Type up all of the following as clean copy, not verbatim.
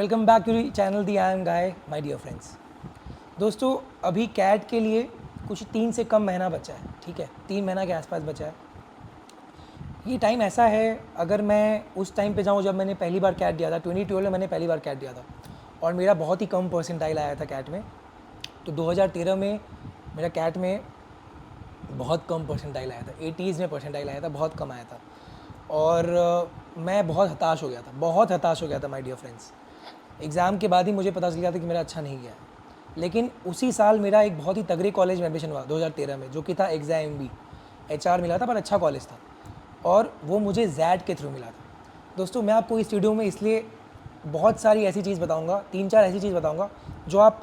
Welcome back to channel the IIM Guy, my dear friends. दोस्तों, अभी cat के लिए कुछ 3 से कम महीना बचा है, ठीक है, 3 महीना के आसपास बचा है। ये टाइम ऐसा है, अगर मैं उस टाइम पे जाऊँ जब मैंने पहली बार कैट दिया था, 2012 में मैंने पहली बार कैट दिया था और मेरा बहुत ही कम परसेंटाइल आया था कैट में। तो 2013 में मेरा कैट में बहुत कम परसेंटाइल आया था, 80s में परसेंटाइल आया था, बहुत कम आया था। और मैं बहुत हताश हो गया था माय डियर फ्रेंड्स। एग्ज़ाम के बाद ही मुझे पता चल गया था कि मेरा अच्छा नहीं गया है। लेकिन उसी साल मेरा एक बहुत ही तगड़े कॉलेज में एडमिशन हुआ 2013 में, जो कि था IIM HR मिला था, पर अच्छा कॉलेज था और वो मुझे जैड के थ्रू मिला था। दोस्तों, मैं आपको इस वीडियो में इसलिए बहुत सारी ऐसी चीज़ बताऊंगा, 3-4 ऐसी चीज़ बताऊंगा जो आप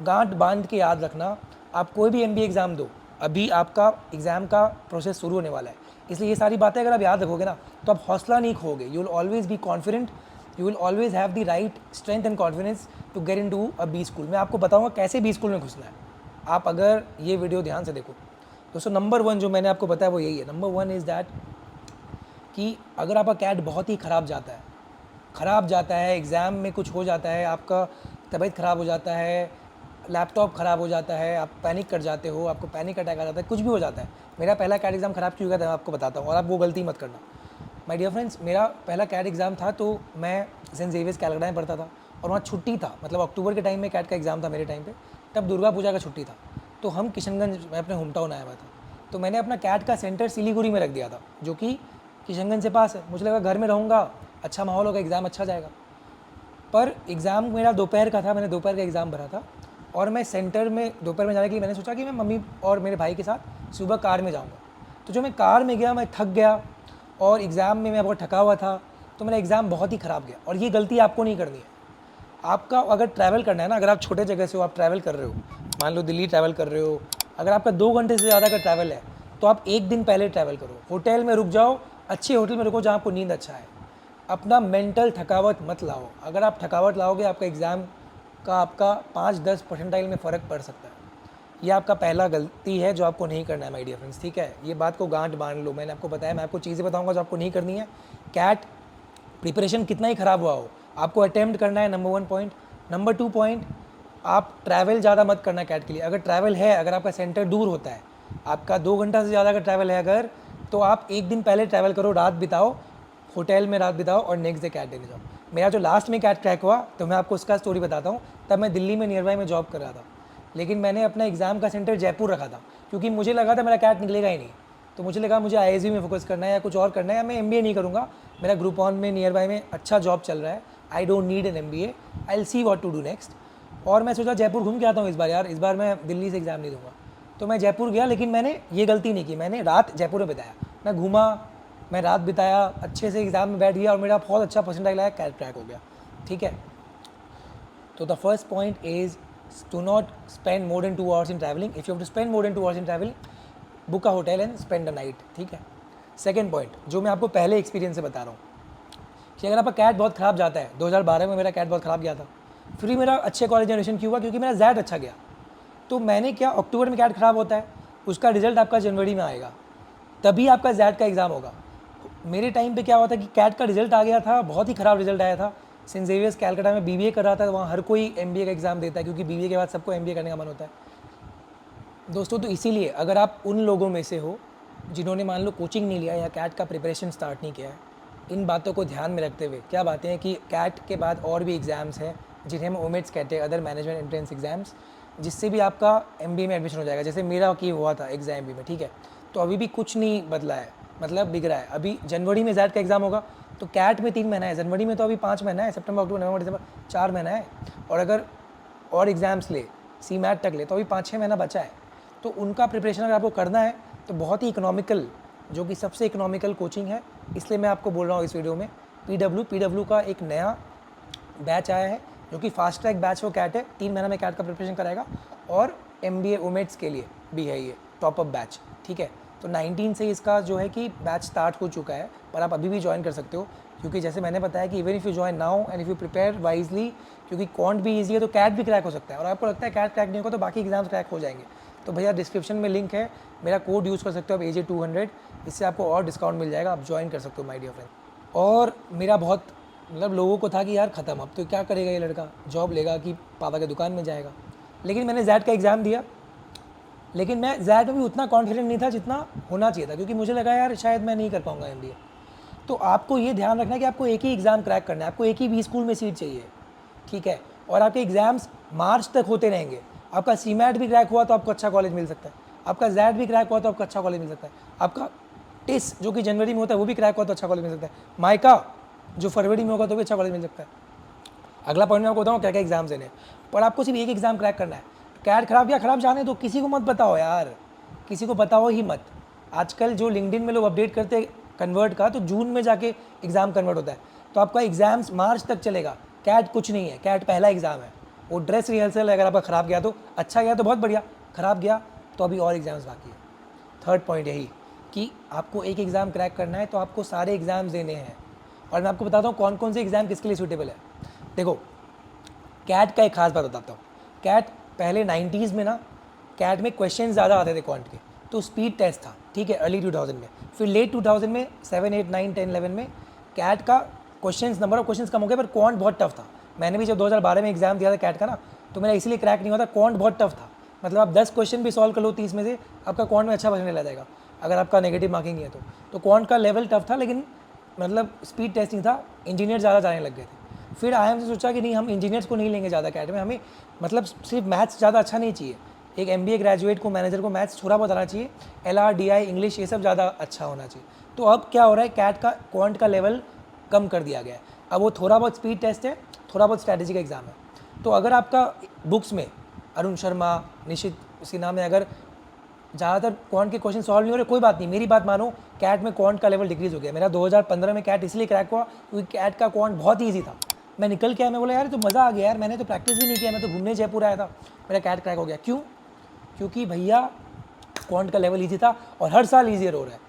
गांठ बांध के याद रखना। आप कोई भी MBA एग्ज़ाम दो, अभी आपका एग्ज़ाम का प्रोसेस शुरू होने वाला है, इसलिए ये सारी बातें अगर आप याद रखोगे ना तो आप हौसला नहीं खोगे। You will always be confident, you will always have the right strength and confidence to get into a B school. मैं आपको बताऊंगा कैसे बी स्कूल में घुसना है, आप अगर ये वीडियो ध्यान से देखो। दोस्तों, नंबर 1 जो मैंने आपको बताया वो यही है। नंबर 1 इज़ दैट कि अगर आपका कैट बहुत ही ख़राब जाता है, एग्ज़ाम में कुछ हो जाता है, आपका तबीयत ख़राब हो जाता है, लैपटॉप ख़राब हो जाता है, आप पैनिक कर जाते हो, आपको पैनिक अटैक आ जाता है, कुछ भी हो जाता है। मेरा पहला कैट एग्ज़ाम ख़राब क्यों हुआ था मैं आपको बताता हूँ, और आप वो गलती मत करना। माय डियर फ्रेंड्स, मेरा पहला कैट एग्ज़ाम था तो मैं सेंट जेवियर्स कलकत्ता में पढ़ता था और वहाँ छुट्टी था, मतलब अक्टूबर के टाइम में कैट का एग्ज़ाम था मेरे टाइम पे, तब दुर्गा पूजा का छुट्टी था। तो हम किशनगंज, मैं अपने होम टाउन आया हुआ था, तो मैंने अपना कैट का सेंटर सिलीगुड़ी में रख दिया था, जो कि किशनगंज से पास है। मुझे लगा घर में रहूँगा, अच्छा माहौल होगा, एग्ज़ाम अच्छा जाएगा। पर एग्ज़ाम मेरा दोपहर का था, मैंने दोपहर का एग्ज़ाम भरा था और मैं सेंटर में दोपहर में जाने के लिए मैंने सोचा कि मैं मम्मी और मेरे भाई के साथ सुबह कार में जाऊँगा। तो जो मैं कार में गया, मैं थक गया और एग्ज़ाम में मैं बहुत थका हुआ था, तो मेरा एग्ज़ाम बहुत ही ख़राब गया। और ये गलती आपको नहीं करनी है। आपका अगर ट्रैवल करना है ना, अगर आप छोटे जगह से हो, आप ट्रैवल कर रहे हो, मान लो दिल्ली ट्रैवल कर रहे हो, अगर आपका 2 घंटे से ज़्यादा का ट्रैवल है तो आप 1 दिन पहले ट्रैवल करो, होटल में रुक जाओ, अच्छे होटल में रुको जहाँ आपको नींद अच्छा है। अपना मेंटल थकावट मत लाओ। अगर आप थकावट लाओगे, आपका एग्ज़ाम का आपका 5-10 परसेंटाइल में फ़र्क पड़ सकता है। ये आपका पहला गलती है जो आपको नहीं करना है माय डियर फ्रेंड्स, ठीक है। ये बात को गांठ बांध लो। मैंने आपको बताया, मैं आपको चीज़ें बताऊंगा जो आपको नहीं करनी है। कैट प्रिपरेशन कितना ही ख़राब हुआ हो, आपको अटैम्प्ट करना है, नंबर 1 पॉइंट। नंबर 2 पॉइंट, आप ट्रैवल ज़्यादा मत करना कैट के लिए। अगर ट्रैवल है, अगर आपका सेंटर दूर होता है, आपका 2 घंटा से ज़्यादा का ट्रैवल है अगर, तो आप 1 दिन पहले ट्रैवल करो, रात बिताओ होटल में, रात बिताओ और नेक्स्ट डे कैट देने जाओ। मेरा जो लास्ट में कैट क्रैक हुआ, तो मैं आपको उसका स्टोरी बताता हूँ। तब मैं दिल्ली में नियर बाई में जॉब कर रहा था, लेकिन मैंने अपना एग्ज़ाम का सेंटर जयपुर रखा था, क्योंकि मुझे लगा था मेरा कैट निकलेगा ही नहीं। तो मुझे लगा मुझे IISB में फोकस करना है या कुछ और करना है, या मैं MBA नहीं करूँगा। मेरा ग्रुप ऑन में नियर बाई में अच्छा जॉब चल रहा है, I don't need an MBA, I will see what to do next. और मैं सोचा जयपुर घूम के आता हूँ इस बार, यार इस बार मैं दिल्ली से एग्ज़ाम नहीं दूंगा। तो मैं जयपुर गया, लेकिन मैंने ये गलती नहीं की, मैंने रात जयपुर में बिताया। मैं घूमा, मैं रात बिताया, अच्छे से एग्ज़ाम में बैठ गया और मेरा बहुत अच्छा परसेंटाइल आया, कैट क्रैक हो गया, ठीक है। तो the first point is to not spend more than 2 hours in travelling. If you have to spend more than 2 hours in travelling, book a hotel and spend the night, ठीक है। Second point, जो मैं आपको पहले experience से बता रहा हूँ, कि अगर आपका कैट बहुत ख़राब जाता है, 2012 में मेरा कैट बहुत ख़राब गया था, फिर भी मेरा अच्छे कॉलेज जनरेशन क्यों हुआ, क्योंकि मेरा जैड अच्छा गया। तो मैंने क्या, अक्टूबर में कैट ख़राब होता है, उसका रिजल्ट आपका जनवरी में आएगा, तभी आपका जैड का एग्ज़ाम होगा। मेरे टाइम पे क्या हुआ था कि कैट का रिजल्ट आ गया था, बहुत ही ख़राब रिजल्ट आया था। सेंट जेवियर्स कलकत्ता में BBA कर रहा था, वहाँ हर कोई MBA का एग्ज़ाम देता है, क्योंकि BBA के बाद सबको MBA करने का मन होता है दोस्तों। तो इसीलिए अगर आप उन लोगों में से हो जिन्होंने मान लो कोचिंग नहीं लिया या कैट का प्रिपरेशन स्टार्ट नहीं किया है, इन बातों को ध्यान में रखते हुए, क्या बातें हैं कि कैट के बाद और भी एग्ज़ाम्स हैं जिन्हें हम ओमेट्स कहते हैं, अदर मैनेजमेंट एंट्रेंस एग्ज़ाम्स, जिससे भी आपका MBA में एडमिशन हो जाएगा। जैसे मेरा की हुआ था एग्ज़ाम MBA में, ठीक है। तो अभी भी कुछ नहीं बदला है, मतलब बिगड़ा है। अभी जनवरी में जैड का एग्ज़ाम होगा, तो कैट में 3 महीना है, जनवरी में तो अभी 5 महीना है, सितंबर अक्टूबर नवंबर दिसंबर 4 महीना है। और अगर और एग्ज़ाम्स ले, CMAT तक ले, तो अभी 5-6 महीना बचा है। तो उनका प्रिपरेशन अगर आपको करना है तो बहुत ही इकोनॉमिकल, जो कि सबसे इकोनॉमिकल कोचिंग है, इसलिए मैं आपको बोल रहा हूँ इस वीडियो में। PW का एक नया बैच आया है, जो कि फास्ट ट्रैक बैच वो कैट है, 3 महीना में कैट का प्रिपरेशन कराएगा। और MBA ओमेट्स के लिए भी है ये टॉपअप बैच, ठीक है। तो 19 से इसका जो है कि बैच स्टार्ट हो चुका है, पर आप अभी भी ज्वाइन कर सकते हो, क्योंकि जैसे मैंने बताया कि even if you join now and if you prepare wisely, क्योंकि क्वांट भी ईजी है तो कैट भी क्रैक हो सकता है। और आपको लगता है कैट क्रैक नहीं होगा तो बाकी एग्जाम्स क्रैक हो जाएंगे, तो भैया डिस्क्रिप्शन में लिंक है, मेरा कोड यूज़ कर सकते हो आप AJ200, इससे आपको और डिस्काउंट मिल जाएगा, आप ज्वाइन कर सकते हो माय डियर फ्रेंड। और मेरा बहुत मतलब लोगों को था कि यार ख़त्म, अब तो क्या करेगा ये लड़का, जॉब लेगा कि पापा के दुकान में जाएगा। लेकिन मैंने जैट का एग्ज़ाम दिया, लेकिन मैं जैट में भी उतना कॉन्फिडेंट नहीं था जितना होना चाहिए था, क्योंकि मुझे लगा यार शायद मैं नहीं कर पाऊँगा MBA। तो आपको ये ध्यान रखना है कि आपको एक ही एग्ज़ाम क्रैक करना है, आपको एक ही बी स्कूल में सीट चाहिए, ठीक है। और आपके एग्ज़ाम्स मार्च तक होते रहेंगे। आपका सीमैट भी क्रैक हुआ तो आपको अच्छा कॉलेज मिल सकता है, आपका जैट भी क्रैक हुआ तो आपको अच्छा कॉलेज मिल सकता है, आपका टिस जो कि जनवरी में होता है वो भी क्रैक हुआ तो अच्छा कॉलेज मिल सकता है, माइका जो फरवरी में होगा तो भी अच्छा कॉलेज मिल सकता है। अगला पॉइंट मैं आपको बताऊँ क्या क्या एग्जाम्स देने हैं, पर आपको सिर्फ एक एग्ज़ाम क्रैक करना है। कैट खराब या खराब जाने दो, किसी को मत बताओ यार, किसी को बताओ ही मत। आजकल जो लिंक्डइन में लोग अपडेट करते हैं कन्वर्ट का, तो जून में जाके एग्ज़ाम कन्वर्ट होता है, तो आपका एग्ज़ाम्स मार्च तक चलेगा। कैट कुछ नहीं है, कैट पहला एग्ज़ाम है, वो ड्रेस रिहर्सल है। अगर आपका ख़राब गया तो अच्छा गया तो बहुत बढ़िया, ख़राब गया तो अभी और एग्ज़ाम्स बाकी है। थर्ड पॉइंट यही कि आपको एक एग्ज़ाम क्रैक करना है तो आपको सारे एग्ज़ाम्स देने हैं। और मैं आपको बताता हूँ कौन कौन से एग्ज़ाम किसके लिए सूटेबल है। देखो, कैट का एक खास बात बताता हूँ। कैट पहले 90s में ना, कैट में क्वेश्चन ज़्यादा आते थे क्वांट के, तो स्पीड टेस्ट था, ठीक है, अर्ली 2000 में। फिर लेट 2000 में 7, 8, 9, 10, 11 में कैट का क्वेश्चंस, नंबर ऑफ क्वेश्चंस कम हो गया, पर क्वांट बहुत टफ था। मैंने भी जब 2012 में एग्जाम दिया था कैट का ना, तो मेरा इसलिए क्रैक नहीं हुआ था, क्वांट बहुत टफ था। मतलब आप 10 क्वेश्चन भी सॉल्व कर लो 30 में से, आपका क्वांट में अच्छा परसेंटेज ला जाएगा, अगर आपका नेगेटिव मार्किंग है तो क्वांट का लेवल टफ था, लेकिन मतलब स्पीड टेस्टिंग था, इंजीनियर ज़्यादा जाने लग गए थे। फिर IIM से सोचा कि नहीं, हम इंजीनियर्स को नहीं लेंगे ज़्यादा कैट में, हमें मतलब सिर्फ मैथ्स ज़्यादा अच्छा नहीं चाहिए, एक MBA ग्रेजुएट को, मैनेजर को मैथ्स थोड़ा बहुत आना चाहिए, LR DI इंग्लिश ये सब ज़्यादा अच्छा होना चाहिए। तो अब क्या हो रहा है, कैट का क्वांट का लेवल कम कर दिया गया है, अब वो थोड़ा बहुत स्पीड टेस्ट है, थोड़ा बहुत स्ट्रैटेजी का एग्ज़ाम है। तो अगर आपका बुक्स में अरुण शर्मा, निशित सिन्हा में अगर ज़्यादातर क्वांट के क्वेश्चन सॉल्व नहीं हो रहे, कोई बात नहीं, मेरी बात मानो, कैट में क्वांट का लेवल डिक्रीज़ हो गया। मेरा 2015 में कैट इसलिए क्रैक हुआ क्योंकि कैट का क्वांट बहुत ईजी था। मैं निकल के आया, मैं बोला यार तो मज़ा आ गया यार, मैंने तो प्रैक्टिस भी नहीं किया, मैं तो घूमने जयपुर आया था, मेरा कैट क्रैक हो गया। क्यों? क्योंकि भैया क्वांट का लेवल ईजी था और हर साल ईजियर हो रहा है।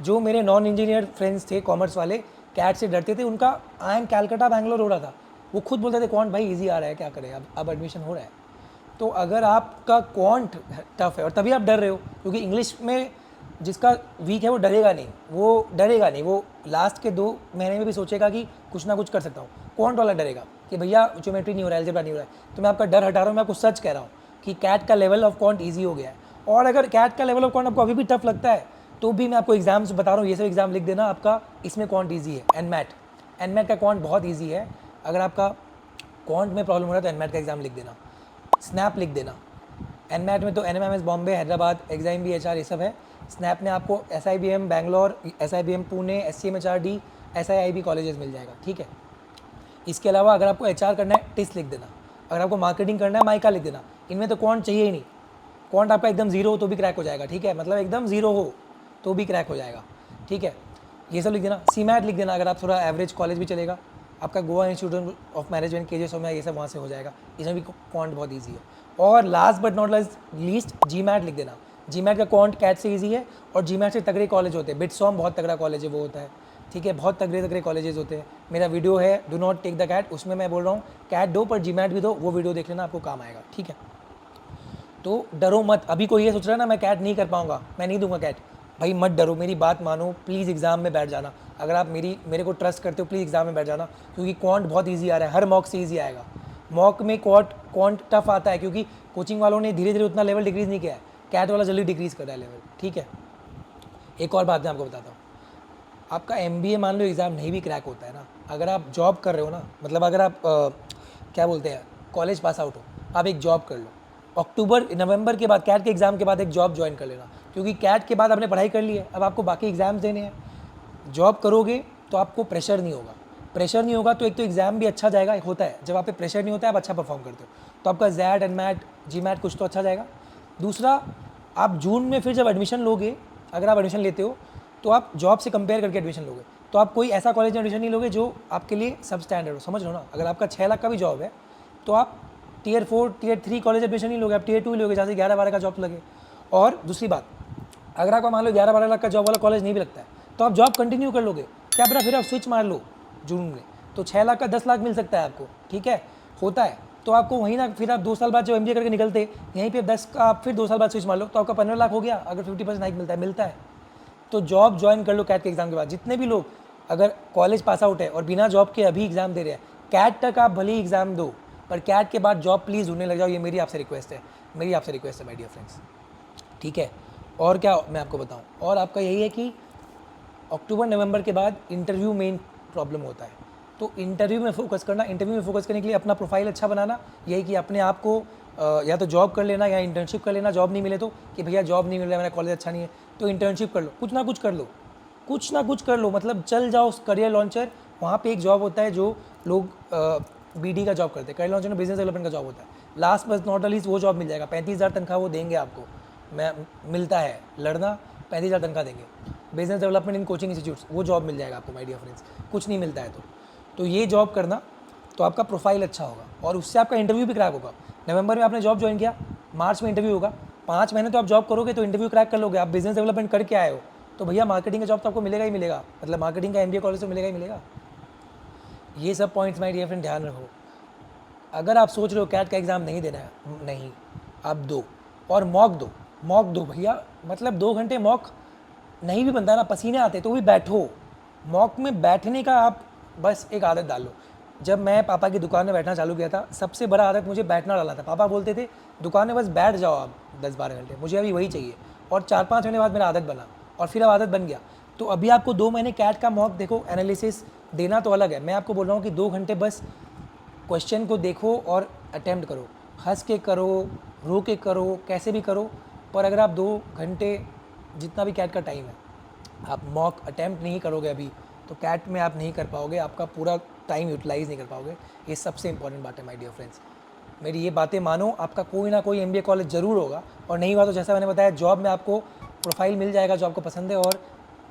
जो मेरे नॉन इंजीनियर फ्रेंड्स थे कॉमर्स वाले, कैट से डरते थे, उनका IIM कैलकाटा बैंगलोर हो रहा था, वो खुद बोलते थे क्वांट भाई ईजी आ रहा है, क्या करें, अब एडमिशन हो रहा है। तो अगर आपका क्वांट टफ है और तभी आप डर रहे हो, क्योंकि इंग्लिश में जिसका वीक है वो डरेगा नहीं, वो लास्ट के 2 महीने में भी सोचेगा कि कुछ ना कुछ कर सकता हूँ। क्वांट वाला डरेगा कि भैया ज्योमेट्री नहीं हो रहा है, अलजेब्रा नहीं हो रहा है। तो मैं आपका डर हटा रहा हूँ, मैं आपको सच कह रहा हूँ कि कैट का लेवल ऑफ क्वांट ईजी हो गया है। और अगर कैट का लेवल ऑफ क्वांट आपको अभी भी टफ लगता है, तो भी मैं आपको एग्जाम्स बता रहा हूँ, ये सब एग्जाम लिख देना, आपका इसमें क्वांट ईजी है। एनमैट का क्वांट बहुत ईजी है। अगर आपका क्वांट में प्रॉब्लम हो रहा है तो एनमैट का एग्जाम लिख देना, स्नैप लिख देना। एनमैट में तो NMMS Bombay, Hyderabad, XIM HR ये सब है। स्नैप में आपको SIBM Bangalore, SIBM Pune, SCM HRD, SIIB colleges मिल जाएगा, ठीक है। इसके अलावा अगर आपको HR करना है, टिस लिख देना। अगर आपको मार्केटिंग करना है, माइका लिख देना। इनमें तो क्वांट चाहिए ही नहीं, क्वांट आपका एकदम जीरो हो तो भी क्रैक हो जाएगा, ठीक है, मतलब एकदम जीरो हो तो भी क्रैक हो जाएगा, ठीक है। ये सब लिख देना। सीमैट लिख देना, अगर आप थोड़ा एवरेज कॉलेज भी चलेगा, आपका Goa institute of management KJ Somaiya ये सब वहाँ से हो जाएगा, इसमें भी क्वांट बहुत ईजी है। और last but not least GMAT लिख देना। GMAT का क्वांट कैट से ईजी है, और GMAT से तगड़े कॉलेज होते हैं, बिटसॉम बहुत तगड़ा कॉलेज है, वो होता है, ठीक है, बहुत तगड़े कॉलेजेस होते हैं। मेरा वीडियो है do not take the CAT, उसमें मैं बोल रहा हूँ कैट दो पर GMAT भी दो, वो वीडियो देख लेना, आपको काम आएगा, ठीक है। तो डरो मत। अभी कोई ये सोच रहा है ना मैं कैट नहीं कर पाऊंगा, मैं नहीं दूंगा कैट, भाई मत डरो, मेरी बात मानो, प्लीज़ एग्ज़ाम में बैठ जाना। अगर आप मेरे को ट्रस्ट करते हो, प्लीज़ एग्ज़ाम में बैठ जाना, क्योंकि क्वांट बहुत ईजी आ रहा है, हर मॉक से ईजी आएगा। मॉक में क्वांट टफ आता है, क्योंकि कोचिंग वालों ने धीरे धीरे उतना लेवल डिक्रीज़ नहीं किया है, कैट वाला जल्दी डिक्रीज़ कर रहा है लेवल, ठीक है। एक और बात मैं आपको बताता हूँ, आपका MBA मान लो एग्ज़ाम नहीं भी क्रैक होता है ना, अगर आप जॉब कर रहे हो ना, मतलब अगर आप क्या बोलते हैं, कॉलेज पास आउट हो, आप एक जॉब कर लो, नवंबर के बाद, कैट के एग्ज़ाम के बाद एक जॉब ज्वाइन कर लेना, क्योंकि कैट के बाद आपने पढ़ाई कर ली है, अब आपको बाकी एग्ज़ाम्स देने हैं। जॉब करोगे तो आपको प्रेशर नहीं होगा, तो एक तो एग्ज़ाम भी अच्छा जाएगा। होता है जब आप पे प्रेशर नहीं होता है, आप अच्छा परफॉर्म करते हो, तो आपका जैट एनमैट GMAT कुछ तो अच्छा जाएगा। दूसरा, आप जून में फिर जब एडमिशन लोगे, अगर आप एडमिशन लेते हो तो आप जॉब से कंपेयर करके एडमिशन लोगे, तो आप कोई ऐसा कॉलेज में एडमिशन नहीं लोगे जो आपके लिए सब स्टैंडर्ड हो, समझ लो ना। अगर आपका 6 लाख का भी जॉब है तो आप Tier 4 Tier 3 कॉलेज एडमिशन नहीं लोगे, आप Tier 2 ही लोगे, जहाँ से 11-12 का जॉब लगे। और दूसरी बात, अगर आपका मान लो 11-12 लाख का जॉब वाला कॉलेज नहीं भी लगता है, तो आप जॉब कंटिन्यू कर लोगे, क्या पता फिर आप स्विच मार लो जून में, तो 6 लाख का 10 लाख मिल सकता है आपको, ठीक है, होता है। तो आपको वहीं ना, फिर आप 2 साल बाद जब MBA करके निकलते, यहीं पे 10 का आप फिर 2 साल बाद स्विच मार लो, तो आपका 15 लाख हो गया, अगर 50% हाइक मिलता है। तो जॉब ज्वाइन कर लो कैट के एग्जाम के बाद। जितने भी लोग अगर कॉलेज पास आउट है और बिना जॉब के अभी एग्ज़ाम दे रहे हैं, कैट तक आप भले ही एग्ज़ाम दो, पर कैट के बाद जॉब प्लीज़ ढूंढने लग जाओ। ये मेरी आपसे रिक्वेस्ट है, मेरी आपसे रिक्वेस्ट है माय डियर फ्रेंड्स, ठीक है। और क्या मैं आपको बताऊं, और आपका यही है कि अक्टूबर नवंबर के बाद इंटरव्यू मेन प्रॉब्लम होता है, तो इंटरव्यू में फोकस करना। इंटरव्यू में फोकस करने के लिए अपना प्रोफाइल अच्छा बनाना, यही कि अपने आप को या तो जॉब कर लेना या इंटर्नशिप कर लेना। जॉब नहीं मिले तो कि भैया जॉब नहीं मिल रहा है, मेरा कॉलेज अच्छा नहीं है, तो इंटर्नशिप कर लो, कुछ ना कुछ कर लो, कुछ ना कुछ कर लो, मतलब चल जाओ करियर लॉन्चर। वहाँ पे एक जॉब होता है जो लोग बीडी का जॉब करते हैं, करियर लॉन्चर में बिजनेस डेवलपमेंट का जॉब होता है। लास्ट बट नॉट लीस्ट वो जॉब मिल जाएगा, 35,000 तनख्वाह वो देंगे आपको, मैं मिलता है लड़ना, 35,000 तनख्वाह देंगे। Business development in coaching institutes, वो जॉब मिल जाएगा आपको माय डियर फ्रेंड्स, कुछ नहीं मिलता है तो ये जॉब करना, तो आपका प्रोफाइल अच्छा होगा और उससे आपका इंटरव्यू भी क्रैक होगा। नवंबर में आपने जॉब ज्वाइन किया, मार्च में इंटरव्यू होगा, 5 महीने तो आप जॉब करोगे तो इंटरव्यू क्रैक कर लोगे। आप बिजनेस डेवलपमेंट करके आए हो तो भैया मार्केटिंग का जॉब तो आपको मिलेगा ही मिलेगा, मतलब मार्केटिंग का MBA कॉलेज तो मिलेगा ही मिलेगा। ये सब पॉइंट्स माय डियर फ्रेंड ध्यान रखो। अगर आप सोच रहे हो कैट का एग्ज़ाम नहीं देना है, नहीं, आप दो, और मॉक दो भैया, मतलब 2 घंटे मॉक नहीं भी बनता ना, पसीने आते तो भी बैठो। मॉक में बैठने का आप बस एक आदत डाल लो। जब मैं पापा की दुकान में बैठना चालू किया था, सबसे बड़ा आदत मुझे बैठना डाला था। पापा बोलते थे दुकान में बस बैठ जाओ आप 10-12 घंटे, मुझे अभी वही चाहिए, और 4-5 महीने बाद मेरा आदत बना और फिर अब आदत बन गया। तो अभी आपको 2 महीने कैट का मॉक देखो, एनालिसिस देना तो अलग है, मैं आपको बोल रहा हूँ कि 2 घंटे बस क्वेश्चन को देखो और अटैम्प्ट करो, हंस के करो, रो के करो, कैसे भी करो, पर अगर आप 2 घंटे जितना भी कैट का टाइम है आप मॉक अटैम्प्ट नहीं करोगे अभी, तो कैट में आप नहीं कर पाओगे, आपका पूरा टाइम यूटिलाइज़ नहीं कर पाओगे। ये सबसे इंपॉर्टेंट बात है माय डियर फ्रेंड्स, मेरी ये बातें मानो, आपका कोई ना कोई MBA कॉलेज ज़रूर होगा, और नहीं हुआ तो जैसा मैंने बताया जॉब में आपको प्रोफाइल मिल जाएगा जो आपको पसंद है, और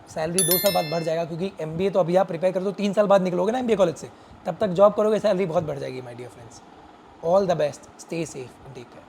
सैलरी 2 साल बाद बढ़ जाएगा, क्योंकि MBA तो अभी आप प्रिपेयर कर दो, 3 साल बाद निकलोगे ना MBA कॉलेज से, तब तक जॉब करोगे, सैलरी बहुत बढ़ जाएगी my dear friends. All the best, stay safe and take care.